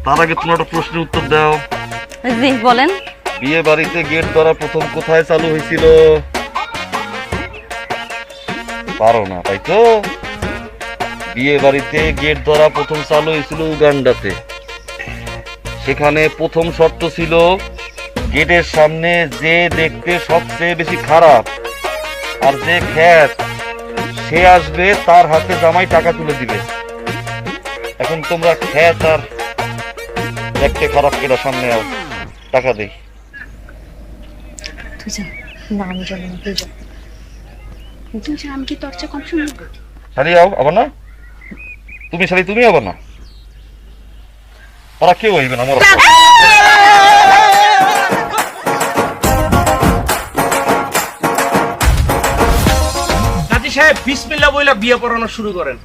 তার আগে তোমার একটা প্রশ্নের উত্তর দাও। জি বলেন। বিয়ে বাড়িতে গেট ধরা প্রথম কোথায় চালু হয়েছিল? পারো না তাই তো? বিয়ে বাড়িতে গেট ধরা প্রথম চালু হয়েছিল উগান্ডাতে। সেখানে প্রথম শর্ত ছিল গেটের সামনে যে দেখতে সবচেয়ে বেশি খারাপ আর যে খ্যাত সে আসবে, তার হাতে জামাই টাকা তুলে দিবে। এখন তোমরা খ্যাত আর দেখতে খারাপ কেটা সামনে আও, টাকা দেই। তুই যা। না আমি যাবো না, তুই যা। তুই যা, আমি কি তোর চেয়ে কম শুনবো? শাড়ি আও আবার না, তুমি শাড়ি তুমি আবার না, ওরা কেউ হইবে না। আমার কাজী সাহেব বিসমিল্লাহ বইলা বিয়ে পড়ানো শুরু করেন।